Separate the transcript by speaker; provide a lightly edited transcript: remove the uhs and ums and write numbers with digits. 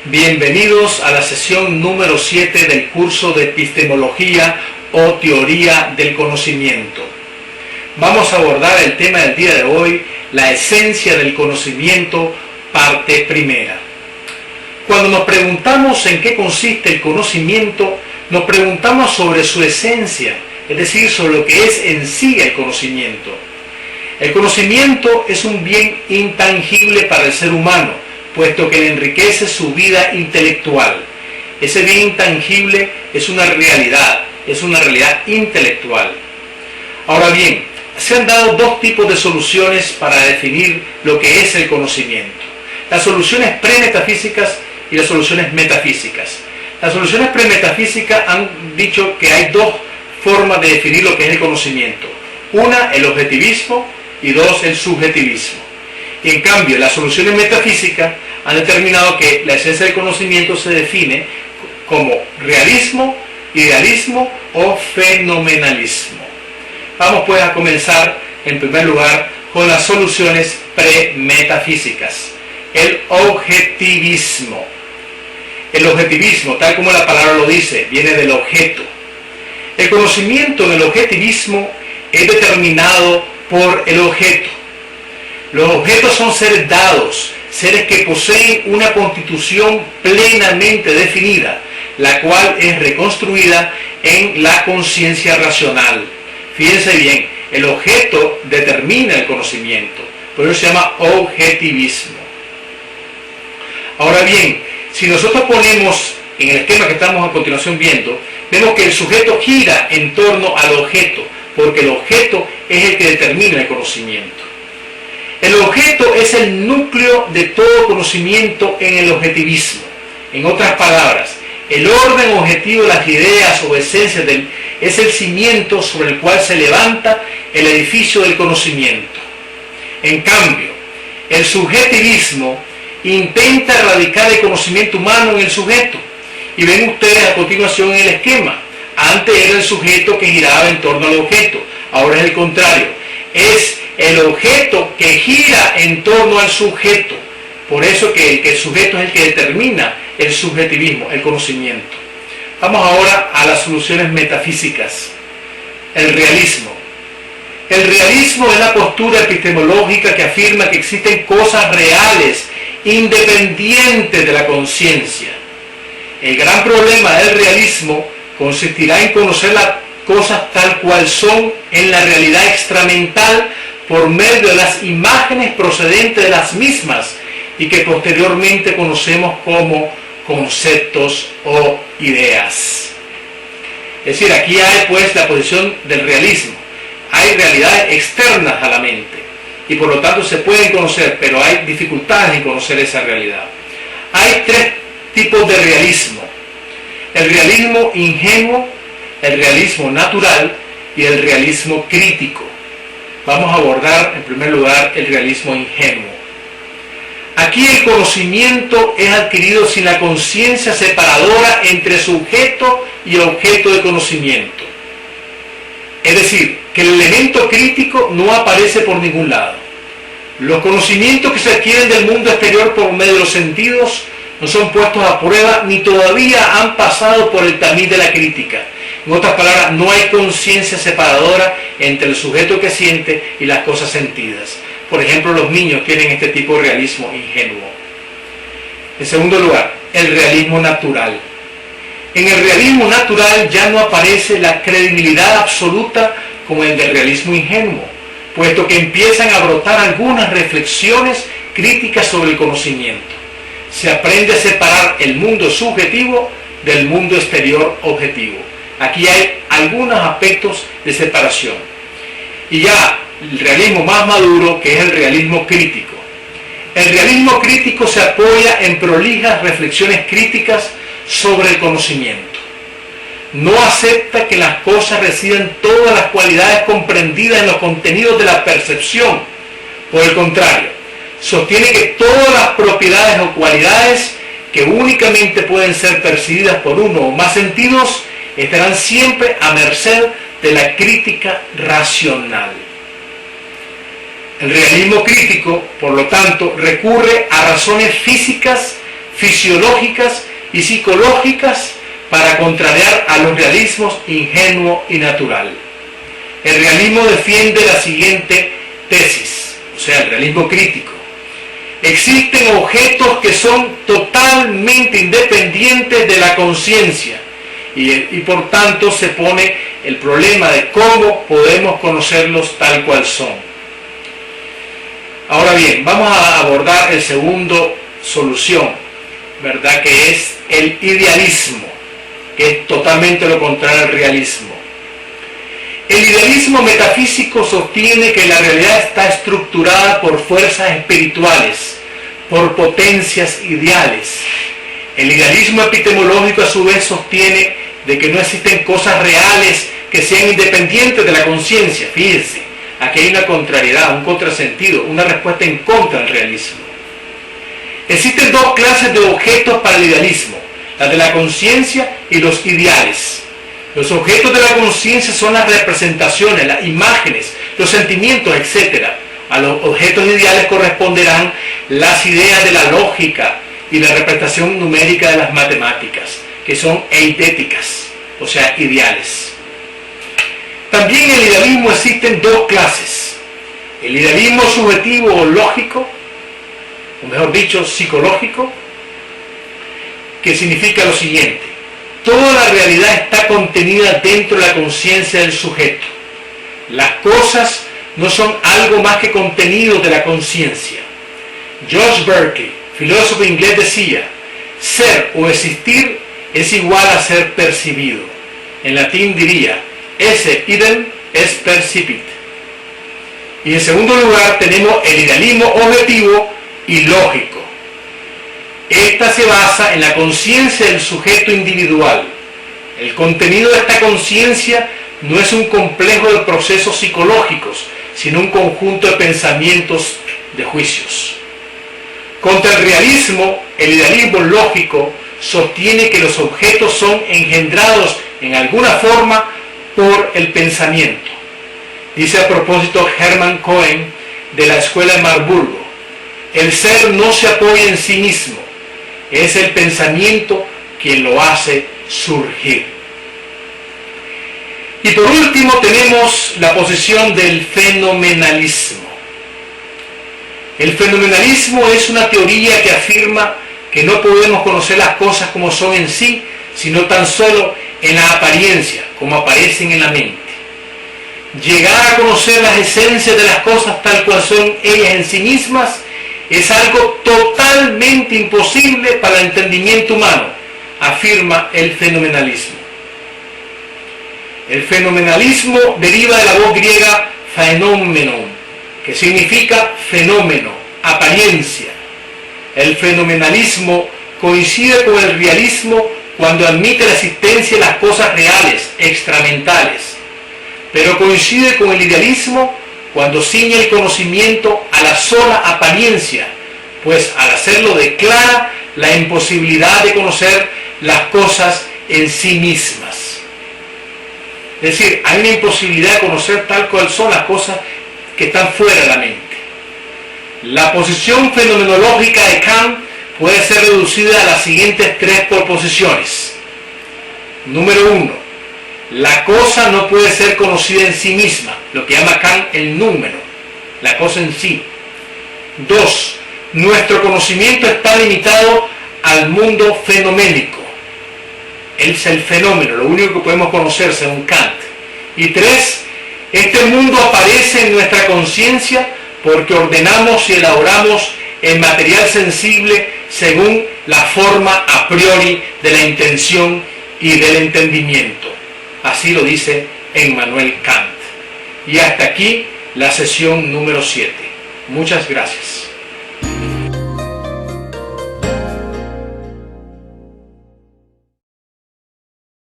Speaker 1: Bienvenidos a la sesión número 7 del curso de Epistemología o Teoría del Conocimiento. Vamos a abordar el tema del día de hoy, la esencia del conocimiento, parte primera. Cuando nos preguntamos en qué consiste el conocimiento, nos preguntamos sobre su esencia, es decir, sobre lo que es en sí el conocimiento. El conocimiento es un bien intangible para el ser humano, puesto que le enriquece su vida intelectual. Ese bien intangible es una realidad intelectual. Ahora bien, se han dado dos tipos de soluciones para definir lo que es el conocimiento: las soluciones premetafísicas y las soluciones metafísicas. Las soluciones premetafísicas han dicho que hay dos formas de definir lo que es el conocimiento: una, el objetivismo, y dos, el subjetivismo. Y en cambio, las soluciones metafísicas han determinado que la esencia del conocimiento se define como realismo, idealismo o fenomenalismo. Vamos pues a comenzar en primer lugar con las soluciones premetafísicas. El objetivismo. El objetivismo, tal como la palabra lo dice, viene del objeto. El conocimiento del objetivismo es determinado por el objeto. Los objetos son seres dados, seres que poseen una constitución plenamente definida, la cual es reconstruida en la conciencia racional. Fíjense bien, el objeto determina el conocimiento, por eso se llama objetivismo. Ahora bien, si nosotros ponemos en el esquema que estamos a continuación viendo, vemos que el sujeto gira en torno al objeto, porque el objeto es el que determina el conocimiento. El objeto es el núcleo de todo conocimiento en el objetivismo. En otras palabras, el orden objetivo de las ideas o esencias es el cimiento sobre el cual se levanta el edificio del conocimiento. En cambio, el subjetivismo intenta erradicar el conocimiento humano en el sujeto. Y ven ustedes a continuación en el esquema. Antes era el sujeto que giraba en torno al objeto. Ahora es el contrario. Es el objeto que gira en torno al sujeto. Por eso que el sujeto es el que determina el subjetivismo, el conocimiento. Vamos ahora a las soluciones metafísicas. El realismo. El realismo es la postura epistemológica que afirma que existen cosas reales, independientes de la conciencia. El gran problema del realismo consistirá en conocer las cosas tal cual son en la realidad extramental por medio de las imágenes procedentes de las mismas y que posteriormente conocemos como conceptos o ideas. Es decir, aquí hay pues la posición del realismo. Hay realidades externas a la mente y por lo tanto se pueden conocer, pero hay dificultades en conocer esa realidad. Hay tres tipos de realismo: el realismo ingenuo, el realismo natural y el realismo crítico. Vamos a abordar en primer lugar el realismo ingenuo. Aquí el conocimiento es adquirido sin la conciencia separadora entre sujeto y objeto de conocimiento. Es decir, que el elemento crítico no aparece por ningún lado. Los conocimientos que se adquieren del mundo exterior por medio de los sentidos no son puestos a prueba ni todavía han pasado por el tamiz de la crítica. En otras palabras, no hay conciencia separadora entre el sujeto que siente y las cosas sentidas. Por ejemplo, los niños tienen este tipo de realismo ingenuo. En segundo lugar, el realismo natural. En el realismo natural ya no aparece la credibilidad absoluta como el del realismo ingenuo, puesto que empiezan a brotar algunas reflexiones críticas sobre el conocimiento. Se aprende a separar el mundo subjetivo del mundo exterior objetivo. Aquí hay algunos aspectos de separación. Y ya el realismo más maduro, que es el realismo crítico. El realismo crítico se apoya en prolijas reflexiones críticas sobre el conocimiento. No acepta que las cosas reciban todas las cualidades comprendidas en los contenidos de la percepción. Por el contrario, sostiene que todas las propiedades o cualidades que únicamente pueden ser percibidas por uno o más sentidos estarán siempre a merced de la crítica racional. El realismo crítico, por lo tanto, recurre a razones físicas fisiológicas y psicológicas para contrariar a los realismos ingenuo y natural. El realismo defiende la siguiente tesis, o sea, el realismo crítico. Existen objetos que son totalmente independientes de la conciencia y por tanto se pone el problema de cómo podemos conocerlos tal cual son. Ahora bien, vamos a abordar el segundo solución, ¿verdad? Que es el idealismo, que es totalmente lo contrario al realismo. El idealismo metafísico sostiene que la realidad está estructurada por fuerzas espirituales, por potencias ideales. El idealismo epistemológico a su vez sostiene de que no existen cosas reales que sean independientes de la conciencia. Fíjense, aquí hay una contrariedad, un contrasentido, una respuesta en contra del realismo. Existen dos clases de objetos para el idealismo, la de la conciencia y los ideales. Los objetos de la conciencia son las representaciones, las imágenes, los sentimientos, etc. A los objetos ideales corresponderán las ideas de la lógica y la representación numérica de las matemáticas, que son eidéticas, o sea, ideales. También en el idealismo existen dos clases. El idealismo subjetivo o lógico, o mejor dicho, psicológico, que significa lo siguiente: toda la realidad está contenida dentro de la conciencia del sujeto. Las cosas no son algo más que contenidos de la conciencia. George Berkeley, filósofo inglés, decía: ser o existir es igual a ser percibido. En latín diría: esse idem es percipit. Y en segundo lugar tenemos el idealismo objetivo y lógico. Esta se basa en la conciencia del sujeto individual. El contenido de esta conciencia no es un complejo de procesos psicológicos, sino un conjunto de pensamientos, de juicios. Contra el realismo, el idealismo lógico sostiene que los objetos son engendrados en alguna forma por el pensamiento. Dice a propósito Hermann Cohen de la Escuela de Marburgo: el ser no se apoya en sí mismo, es el pensamiento quien lo hace surgir. Y por último tenemos la posición del fenomenalismo. El fenomenalismo es una teoría que afirma que no podemos conocer las cosas como son en sí, sino tan solo en la apariencia, como aparecen en la mente. Llegar a conocer las esencias de las cosas tal cual son ellas en sí mismas es algo totalmente imposible para el entendimiento humano, afirma el fenomenalismo. El fenomenalismo deriva de la voz griega phenomenon, que significa fenómeno, apariencia. El fenomenalismo coincide con el realismo cuando admite la existencia de las cosas reales, extramentales, pero coincide con el idealismo cuando ciñe el conocimiento a la sola apariencia, pues al hacerlo declara la imposibilidad de conocer las cosas en sí mismas. Es decir, hay una imposibilidad de conocer tal cual son las cosas que están fuera de la mente. La posición fenomenológica de Kant puede ser reducida a las siguientes tres proposiciones. Número 1. La cosa no puede ser conocida en sí misma, lo que llama Kant el número, la cosa en sí. 2. Nuestro conocimiento está limitado al mundo fenoménico. Es el fenómeno, lo único que podemos conocer según Kant. Y 3. Este mundo aparece en nuestra conciencia porque ordenamos y elaboramos el material sensible según la forma a priori de la intención y del entendimiento. Así lo dice Immanuel Kant. Y hasta aquí la sesión número 7. Muchas gracias.